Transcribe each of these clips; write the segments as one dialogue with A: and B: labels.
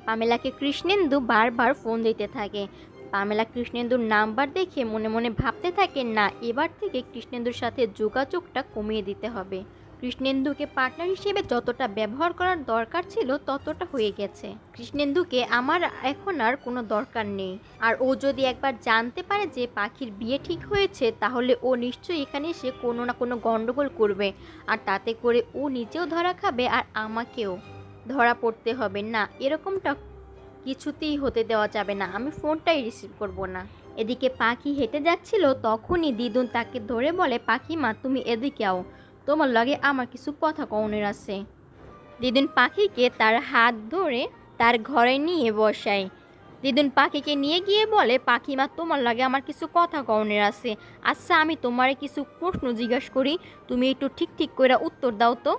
A: পামেলাকে কৃষ্ণেন্দু বারবার ফোন দিতে থাকে। পামেলা কৃষ্ণেন্দুর নাম্বার দেখে মনে মনে ভাবতে থাকে, না, এবার থেকে কৃষ্ণেন্দুর সাথে যোগাযোগটা কমিয়ে দিতে হবে। কৃষ্ণেন্দুকে পার্টনার হিসেবে যতটা ব্যবহার করার দরকার ছিল ততটা হয়ে গেছে। কৃষ্ণেন্দুকে আমার এখন আর কোনো দরকার নেই। আর ও যদি একবার জানতে পারে যে পাখির বিয়ে ঠিক হয়েছে, তাহলে ও নিশ্চয়ই এখানে এসে কোনো না কোনো গন্ডগোল করবে, আর তাতে করে ও নিজেও ধরা খাবে আর আমাকেও ধরা পড়তে হবে। না, এরকমটা কিছুতেই হতে দেওয়া যাবে না। আমি ফোনটাই রিসিভ করব না। এদিকে পাখি হেঁটে যাচ্ছিল, তখনই দিদুন তাকে ধরে বলে, পাখিমা তুমি এদিকে আও, তোমার লগে আমার কিছু কথা কওনের আছে। দিদুন পাখিকে তার হাত ধরে তার ঘরে নিয়ে বসায়। দিদুন পাখিকে নিয়ে গিয়ে বলে, পাখিমা তোমার লাগে আমার কিছু কথা কওনের আছে। আচ্ছা, আমি তোমারে কিছু প্রশ্ন জিজ্ঞাসা করি, তুমি একটু ঠিক ঠিক করে উত্তর দাও তো।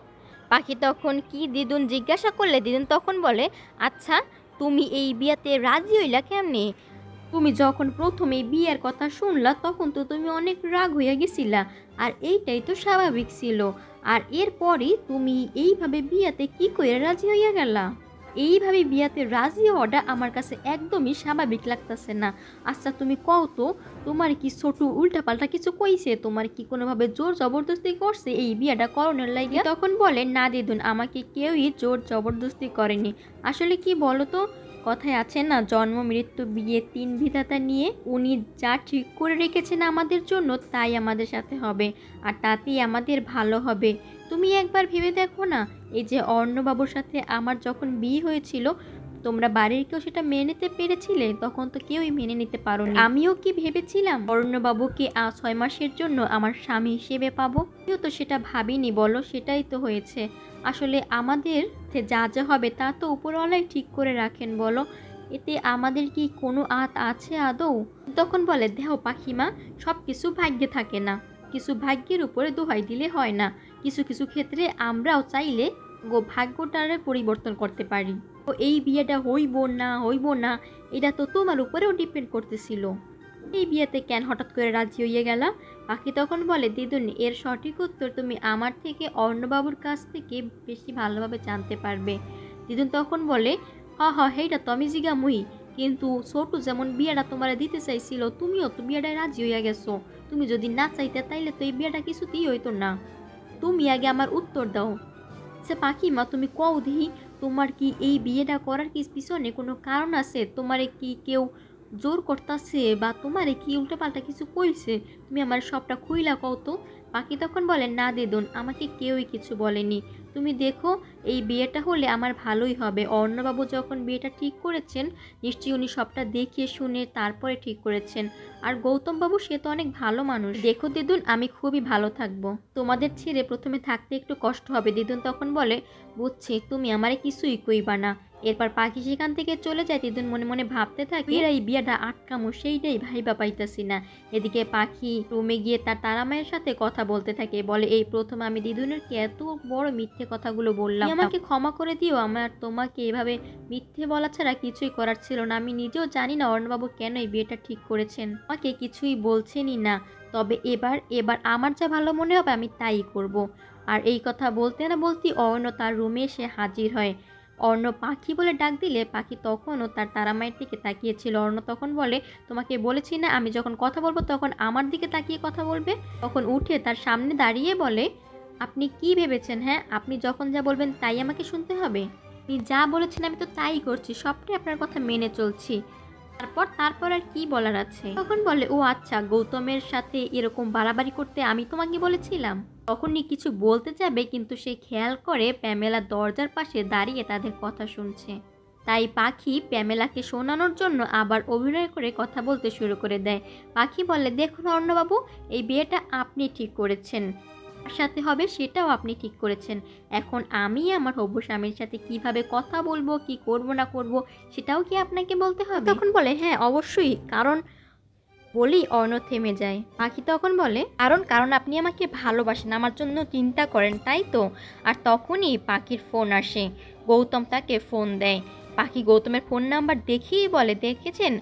A: পাখি তখন কি দিদুন জিজ্ঞাসা করলে দিদুন তখন বলে, আচ্ছা তুমি এই বিয়াতে রাজি হইলা কেমনে? তুমি যখন প্রথমে বিয়ের কথা শুনলা তখন তো তুমি অনেক রাগ হইয়া গেছিলা, আর এইটাই তো স্বাভাবিক ছিল। আর এরপরই তুমি এইভাবে বিয়াতে কি করে রাজি হইয়া গেলা? এইভাবে বিয়াতে রাজি হওয়াটা আমার কাছে একদমই স্বাভাবিক লাগতেছে না। আচ্ছা তুমি কও তো, তোমার কি ছোট উল্টাপাল্টা কিছু কইছে? তোমার কি কোনোভাবে জোর জবরদস্তি করছে এই বিয়েটা করণের লাগে? তখন বলে, না দিদুন, আমাকে কেউই জোর জবরদস্তি করেনি। আসলে কি বলো তো, কথায় আছে না, জন্ম মৃত্যু বিয়ে তিন বিধাতা নিয়ে উনি যা ঠিক করে রেখেছেন আমাদের জন্য তাই আমাদের সাথে হবে, আর তাতেই আমাদের ভালো হবে। তুমি একবার ভেবে দেখো না, এই যে অর্ণবাবুর সাথে আমার যখন বিয়ে হয়েছিল, তোমরা বাড়ির কেউ সেটা মেনে নিতে পেরেছিলে? তখন তো কেউই মেনে নিতে পারোনি। আমিও কি ভেবেছিলাম অর্ণবাবুকে 6 মাসের জন্য আমার স্বামী হিসেবে পাবো? কেউ তো সেটা ভাবিনি বলো, সেটাই তো হয়েছে। আসলে আমাদের যা যা হবে তা তো উপরওয়ালাই ঠিক করে রাখেন বলো, এতে আমাদের কি কোনো আছে আদৌ? তখন বলে, দেও পাখিমা, সব কিছু ভাগ্যে থাকে না, কিছু ভাগ্যের উপরে দোহাই দিলে হয় না। কিছু কিছু ক্ষেত্রে আমরাও চাইলে ভাগ্যটারে পরিবর্তন করতে পারি। তো এই বিয়েটা হইব না এটা তো তোমার উপরেও ডিপেন্ড করতেছিল। এই বিয়েতে কেন হঠাৎ করে রাজি হইয়া গেলা? পাখি তখন বলে, দিদুন, এর সঠিক উত্তর তুমি আমার থেকে অর্ণবাবুর কাছ থেকে বেশি ভালোভাবে জানতে পারবে। দিদুন তখন বলে, হেইটা তো আমি জিগামুই, কিন্তু ছোটু যেমন বিয়েটা তোমার দিতে চাইছিল, তুমিও তো বিয়েটায় রাজি হইয়া গেছো। তুমি যদি না চাইতে তাইলে তো এই বিয়েটা কিছুতেই হইতো না। তুমি আগে আমার উত্তর দাও। সে পাখিমা, তুমি কও দিহি, তোমার কি এই বিয়েটা করার কি পিছনে কোনো কারণ আছে? তোমারে কি কেউ জোর করতেছে, বা তোমারে কি উল্টোপাল্টা কিছু কইছে? তুমি আমার সবটা খুইলা কও তো। পাখি তখন বলে, না দিদুন, আমাকে কেউই কিছু বলেনি। তুমি দেখো, এই বিয়েটা হলে আমার ভালোই হবে। অর্ণবাবু যখন বিয়েটা ঠিক করেছেন, নিশ্চয়ই উনি সবটা দেখিয়ে শুনে তারপরে ঠিক করেছেন। আর গৌতম বাবু সে তো অনেক ভালো মানুষ। দেখো দিদুন, আমি খুবই ভালো থাকবো। তোমাদের ছেড়ে প্রথমে থাকতে একটু কষ্ট হবে। দিদুন তখন বলে, বুঝছি, তুমি আমারে কিছুই কইবা না। এরপর পাখি সেখান থেকে চলে যায়। দিদুন মনে মনে ভাবতে থাকে, এই বিয়াটা আটকামো সেইটাই ভাইবা পাইতাছি না। এদিকে পাখি রুমে গিয়ে তার তারামায়ের সাথে কথা বলতে থাকে, বলে, এই প্রথম আমি দিদুনের কি এত বড় মিথ্যে কথাগুলো বললাম। আমাকে ক্ষমা করে দিও, আমার তোমাকে এভাবে মিথ্যে বলা ছাড়া কিছুই করার ছিল না। আমি নিজেও জানি না অর্ণবাবু কেন এই বিয়েটা ঠিক করেছেন, আমাকে কিছুই বলছেনই না। তবে এবার আমার যা ভালো মনে হবে আমি তাই করব। আর এই কথা বলতে না বলতেই অর্ণ তার রুমে এসে হাজির হয়। অর্ণ পাখি বলে ডাক দিলে পাখি তখনও তার তারামায়ের দিকে তাকিয়েছিল। অর্ণ তখন বলে, তোমাকে বলেছি না আমি যখন কথা বলবো তখন আমার দিকে তাকিয়ে কথা বলবে। তখন উঠে তার সামনে দাঁড়িয়ে বলে, আপনি কি ভেবেছেন? হ্যাঁ, আপনি যখন যা বলবেন তাই আমাকে শুনতে হবে? আপনি যা বলেছেন আমি তো তাই করছি, সবটাই আপনার কথা মেনে চলছি। তারপর আর কি বলার আছে? তখন বলে, ও আচ্ছা, গৌতমের সাথে এরকম বাড়াবাড়ি করতে আমি তোমাকে বলেছিলাম? তখনই কিছু বলতে যাবে, কিন্তু সে খেয়াল করে প্যামেলা দরজার পাশে দাঁড়িয়ে তাদের কথা শুনছে। তাই পাখি প্যামেলাকে শোনানোর জন্য আবার অভিনয় করে কথা বলতে শুরু করে দেয়। পাখি বলে, দেখুন অর্ণবাবু, এই বিয়েটা আপনি ঠিক করেছেন, কার সাথে হবে সেটাও আপনি ঠিক করেছেন। এখন আমি আমার হবু স্বামীর সাথে কিভাবে কথা বলবো, কি করব না করব, সেটাও কি আপনাকে বলতে হবে? তখন বলে, হ্যাঁ অবশ্যই, কারণ বলেই অর্ণ থেমে যায়। পাখি তখন বলে, কারণ আপনি আমাকে ভালোবাসেন, আমার জন্য চিন্তা করেন, তাই তো? আর তখনই পাখির ফোন আসে। গৌতম তাকে ফোন দেয়। পাখি গৌতমের ফোন নাম্বার দেখিয়েই বলে, দেখেছেন,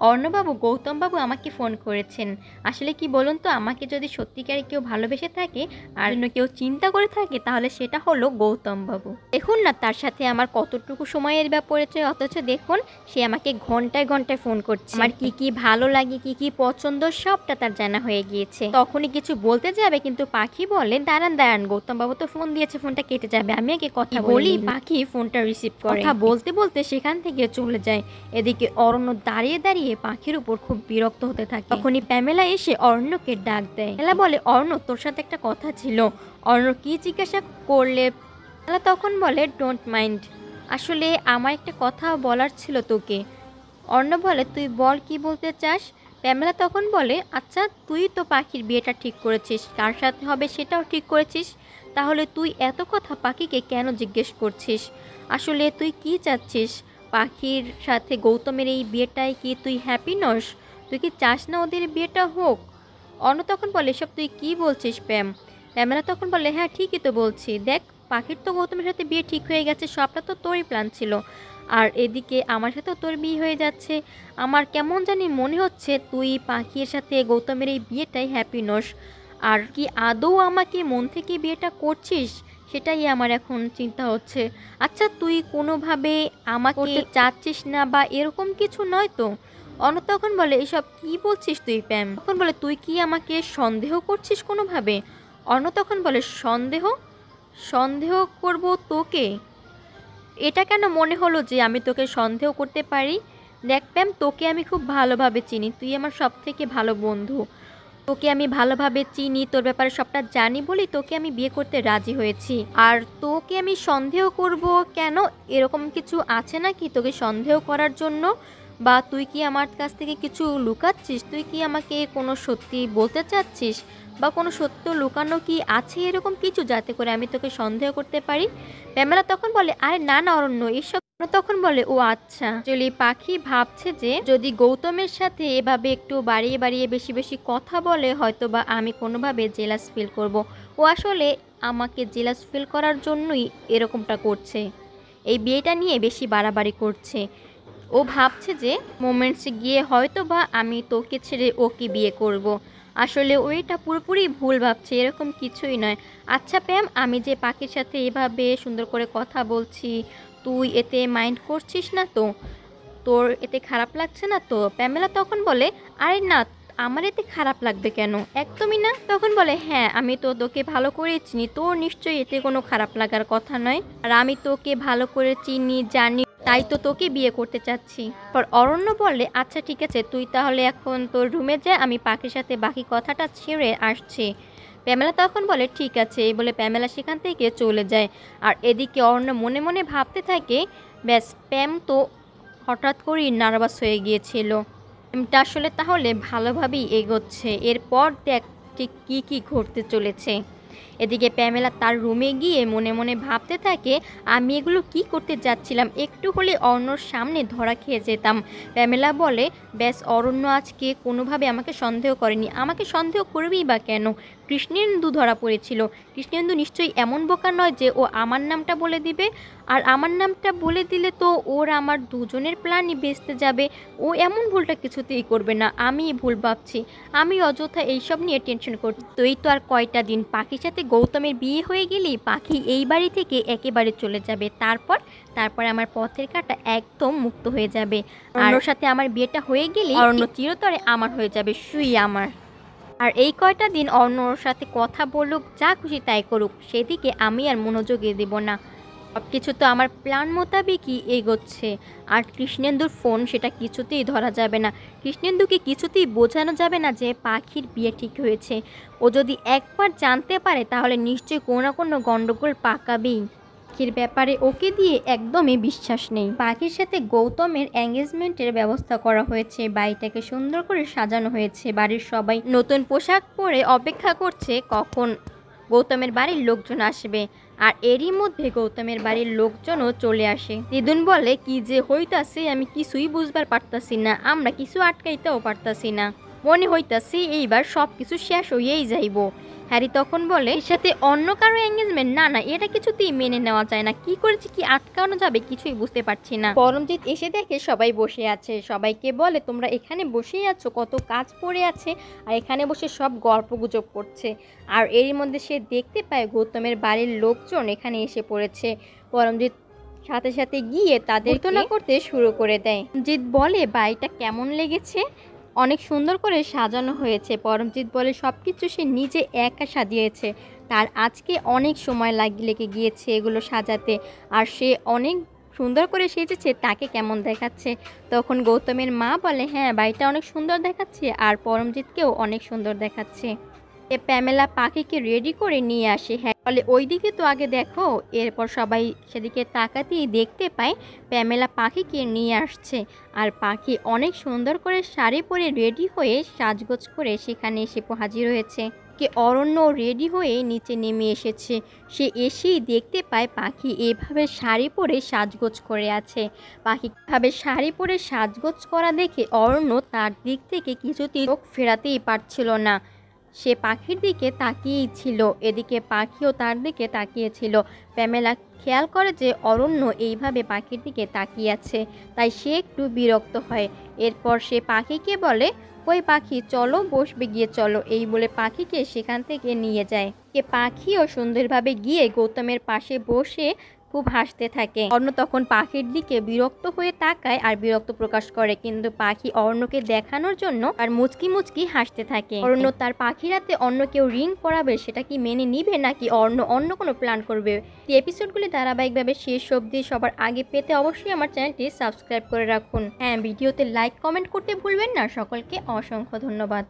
A: অর্ণবাবু, গৌতমবাবু আমাকে ফোন করেছেন। আসলে কি বলুন তো, আমাকে যদি সত্যিকারে কেউ ভালোবেসে থাকে আর জন্য কেউ চিন্তা করে থাকে, তাহলে সেটা হলো গৌতমবাবু। দেখুন না তার সাথে আমার কতটুকু সময়ের পড়েছে, অথচ দেখুন সে আমাকে ঘন্টায় ঘন্টায় ফোন করছে। আমার কি কি ভালো লাগে, কি কি পছন্দ, সবটা তার জানা হয়ে গিয়েছে। তখনই কিছু বলতে যাবে, কিন্তু পাখি বলে দাঁড়ান দাঁড়ান, গৌতমবাবু তো ফোন দিয়েছে, ফোনটা কেটে যাবে, আমি আগে কথা বলি। পাখি ফোনটা রিসিভ করে, কথা বলতে বলতে সেখান থেকে চলে যায়। এদিকে অরণ্য দাঁড়িয়ে দাঁড়িয়ে পাখির উপর খুব বিরক্ত হতে থাকে। তখনই প্যামেলা এসে অরণ্যকে ডাক দেয়। প্যামেলা বলে, অরণ্য তোর সাথে একটা কথা ছিল। অরণ্য কি জিজ্ঞাসা করলে? প্যামেলা তখন বলে, ডোন্ট মাইন্ড, আসলে আমার একটা কথা বলার ছিল তোকে। অর্ণব বলে, তুই বল, কি বলতে চাস? প্যামেলা তখন বলে, আচ্ছা তুই তো পাখির বিয়েটা ঠিক করেছিস, কার সাথে হবে সেটাও ঠিক করেছিস, তাহলে তুই এত কথা পাখিকে কেন জিজ্ঞেস করছিস? আসলে তুই কি চাচ্ছিস? পাখির সাথে গৌতমের এই বিয়েটায় কি তুই হ্যাপি নস? তুই কি চাস না ওদের বিয়েটা হোক? অর্ণ তখন বলে, এসব তুই কি বলছিস প্যাম? প্যামেলা তখন বলে, হ্যাঁ ঠিকই তো বলছি, দেখ পাখির তো গৌতমের সাথে বিয়ে ঠিক হয়ে গেছে, সবটা তো তোরই প্ল্যান ছিল, আর এদিকে আমার সাথেও তোর বিয়ে হয়ে যাচ্ছে। আমার কেমন জানি মনে হচ্ছে তুই পাখির সাথে গৌতমের এই বিয়েটাই হ্যাপি নস। আর কি আদৌ আমাকে মন থেকে বিয়েটা করছিস, সেটাই আমার এখন চিন্তা হচ্ছে। আচ্ছা তুই কোনোভাবে আমাকে চাচ্ছিস না বা এরকম কিছু নয় তো? অন্য তখন বলে, এসব কি বলছিস তুই প্যাম? তখন বলে, তুই কি আমাকে সন্দেহ করছিস কোনোভাবে? অন্য তখন বলে, সন্দেহ? সন্দেহ করব তোকে? এটা কেন মনে হলো যে আমি তোকে সন্দেহ করতে পারি? দেখ প্যাম, তোকে আমি খুব ভালোভাবে চিনি, তুই আমার সব থেকে ভালো বন্ধু। তোকে আমি ভালোভাবে চিনি, তোর ব্যাপারে সবটা জানি বলি তোকে আমি বিয়ে করতে রাজি হয়েছি। আর তোকে আমি সন্দেহ করব কেন? এরকম কিছু আছে নাকি তোকে সন্দেহ করার জন্য? বা তুই কি আমার কাছ থেকে কিছু লুকাচ্ছিস? তুই কি আমাকে কোনো সত্যি বলতে চাচ্ছিস? বা কোনো সত্য লুকানো কি আছে এরকম কিছু, যাতে করে আমি তোকে সন্দেহ করতে পারি? প্যামেলা তখন বলে, আরে না না অরণ্য, এসব। তখন বলে, ও আচ্ছা, চলি পাখি ভাবছে যে যদি গৌতমের সাথে এভাবে একটু বাড়িয়ে বাড়িয়ে বেশি বেশি কথা বলে, হয়তো বা আমি কোনোভাবে জেলাস ফিল করব। ও আসলে আমাকে জেলাস ফিল করার জন্যই এরকমটা করছে, এই বিয়েটা নিয়ে বেশি বাড়াবাড়ি করছে। ও ভাবছে যে মোমেন্টসে গিয়ে হয়তো বা আমি তোকে ছেড়ে ওকে বিয়ে করব। আসলে ওইটা পুরোপুরি ভুল ভাবছে, এরকম কিছুই নয়। আচ্ছা প্যাম, আমি যে পাখির সাথে এভাবে সুন্দর করে কথা বলছি, তুই এতে মাইন্ড করছিস না তো? তোর এতে খারাপ লাগছে না তো? প্যামেলা তখন বলে, আরে না, আমার এতে খারাপ লাগবে কেন? একদমই না। তখন বলে, হ্যাঁ আমি তো তোকে ভালো করে চিনি, তোর নিশ্চয়ই এতে কোনো খারাপ লাগার কথা নয়, আর আমি তোকে ভালো করে চিনি জানি, তাই তো তোকে বিয়ে করতে চাচ্ছি। পর অরণ্য বলে, আচ্ছা ঠিক আছে, তুই তাহলে এখন তোর রুমে যা, আমি পাখির সাথে বাকি কথাটা ছেড়ে আসছি। প্যামেলা তখন বলে, ঠিক আছে, এই বলে প্যামেলা সেখান থেকে চলে যায়। আর এদিকে অরণ্য মনে মনে ভাবতে থাকে, ব্যাস প্যাম তো হঠাৎ করেই নার্ভাস হয়ে গিয়েছিল, প্রেমটা আসলে তাহলে ভালোভাবেই এগোচ্ছে, এরপর দেখ ঠিক কী কী ঘটতে চলেছে। এদিকে প্যামেলা তার রুমে গিয়ে মনে মনে ভাবতে থাকে, আমি এগুলো কি করতে যাচ্ছিলাম, একটু হলে অরণ্যর সামনে ধরা খেয়ে যেতাম। প্যামেলা বলে, ব্যাস অরণ্য আজকে কোনোভাবে আমাকে সন্দেহ করেনি, আমাকে সন্দেহ করবেই বা কেন? কৃষ্ণেন্দু ধরা পড়েছিল, কৃষ্ণেন্দু নিশ্চয়ই এমন বোকা নয় যে ও আমার নামটা বলে দিবে, আর আমার নামটা বলে দিলে তো ওর আমার দুজনের প্ল্যানই ভেস্তে যাবে। ও এমন ভুলটা কিছুতেই করবে না, আমি ভুল ভাবছি, আমি অযথা এইসব নিয়ে টেনশন করছি। তুই তো আর কয়টা দিন, পাখির সাথে গৌতমের বিয়ে হয়ে গেলেই পাখি এই বাড়ি থেকে একেবারে চলে যাবে, তারপর আমার পথের কাঁটা একদম মুক্ত হয়ে যাবে, আর ওর সাথে আমার বিয়েটা হয়ে গেলে অন্য চিরতরে আমার হয়ে যাবে, শুই আমার। আর এই কয়টা দিন অর্ণর সাথে কথা বলুক, যা খুশি তাই করুক, সেদিকে আমি আর মনোযোগই দেব না। সব কিছু তো আমার প্ল্যান মোতাবেকই এগোচ্ছে। আর কৃষ্ণেন্দুর ফোন, সেটা কিছুতেই ধরা যাবে না, কৃষ্ণেন্দুকে কিছুতেই বোঝানো যাবে না যে পাখির বিয়ে ঠিক হয়েছে। ও যদি একবার জানতে পারে তাহলে নিশ্চয়ই কোনো না কোনো গণ্ডগোল পাকাবেই। পাখির ব্যাপারে ওকে দিয়ে একদমই বিশ্বাস নেই। পাখির সাথে গৌতমের এঙ্গেজমেন্টের ব্যবস্থা করা হয়েছে, বাড়িটাকে সুন্দর করে সাজানো হয়েছে, বাড়ির সবাই নতুন পোশাক পরে অপেক্ষা করছে কখন গৌতমের বাড়ির লোকজন আসবে। আর এরই মধ্যে গৌতমের বাড়ির লোকজনও চলে আসে। দিদুন বলে, কি যে হইতাছে আমি কিছুই বুঝবার পারতাছি না, আমরা কিছু আটকাইতেও পারতাছি না, মনে হইতাছি এইবার সব কিছু শেষ হইয়েই যাইব। হ্যারি তখন বলে, এর সাথে অন্য কারো এঙ্গেজমেন্ট? না না, এটা কিছুতেই মেনে নেওয়া যায় না। কি করেছে, কি আটকানো যাবে, কিছুই বুঝতে পারছি না। পরমজিৎ এসে দেখে সবাই বসে আছে, সবাইকে বলে তোমরা এখানে বসেই আছো, কত কাজ পড়ে আছে, আর এখানে বসে সব গল্পগুজব করছে। আর এরই মধ্যে সে দেখতে পায় গৌতমের বাড়ির লোকজন এখানে এসে পড়েছে। পরমজিৎ সাথে সাথে গিয়ে তাদের তুলনা করতে শুরু করে দেয়। জিৎ বলে, বাড়িটা কেমন লেগেছে? অনেক সুন্দর করে সাজানো হয়েছে। পরমজিৎ বলে, সব কিছু সে নিজে একা সাজিয়েছে, তার আজকে অনেক সময় লেগে গিয়েছে এগুলো সাজাতে, আর সে অনেক সুন্দর করে সেজেছে, তাকে কেমন দেখাচ্ছে? তখন গৌতমের মা বলে, হ্যাঁ বাড়িটা অনেক সুন্দর দেখাচ্ছে, আর পরমজিৎকেও অনেক সুন্দর দেখাচ্ছে। প্যামেলা পাখিকে রেডি করে নিয়ে আসে। হ্যাঁ বলে, ওইদিকে তো আগে দেখো। এরপর সবাই সেদিকে তাকাতেই দেখতে পায় প্যামেলা পাখিকে নিয়ে আসছে, আর পাখি অনেক সুন্দর করে শাড়ি পরে রেডি হয়ে সাজগোজ করে সেখানে এসে হাজির হয়েছে। অরণ্য রেডি হয়ে নিচে নেমে এসেছে। সে এসেই দেখতে পায় পাখি এভাবে শাড়ি পরে সাজগোজ করে আছে। পাখি এভাবে শাড়ি পরে সাজগোজ করা দেখে অরণ্য তার দিক থেকে কিছুতেই চোখ ফেরাতেই পারছিল না। সে পাখির দিকে তাকিয়েই ছিল, এদিকে পাখিও তার দিকে তাকিয়েছিল। প্যামেলা খেয়াল করে যে অরণ্য এইভাবে পাখির দিকে তাকিয়ে আছে, তাই সে একটু বিরক্ত হয়। এরপর সে পাখিকে বলে, ওই পাখি চলো, বসবে গিয়ে চলো। এই বলে পাখিকে সেখান থেকে নিয়ে যায়। পাখিও সুন্দরভাবে গিয়ে গৌতমের পাশে বসে খুব হাসতে থাকে। অর্ণ তখন পাখির দিকে বিরক্ত হয়ে তাকায় আর বিরক্ত প্রকাশ করে, কিন্তু পাখি অর্ণকে দেখানোর জন্য আর মুচকি মুচকি হাসতে থাকে। অর্ণ তার পাখির হাতে অন্য কেউ রিং পরাবে, সেটা কি মেনে নিবে, নাকি অর্ণ অন্য কোনো প্ল্যান করবে? এই এপিসোডগুলি ধারাবাহিকভাবে শেষ অবধি সবার আগে পেতে অবশ্যই আমার চ্যানেলটি সাবস্ক্রাইব করে রাখুন। হ্যাঁ, ভিডিওতে লাইক কমেন্ট করতে ভুলবেন না। সকলকে অসংখ্য ধন্যবাদ।